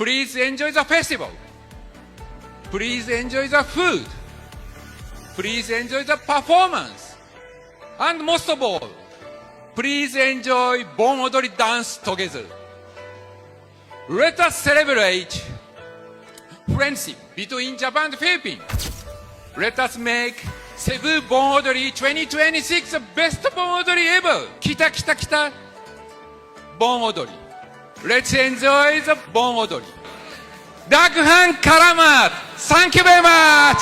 Please enjoy the festival. Please enjoy the food. Please enjoy the performance. And most of all, please enjoy Bon Odori dance together. Let us celebrate friendship between Japan and Philippines. Let us make Cebu Bon Odori 2026 the best Bon Odori ever. Kita kita kita Bon Odori. Let's enjoy the Bon Odori. Daghan Karamat. Thank you very much.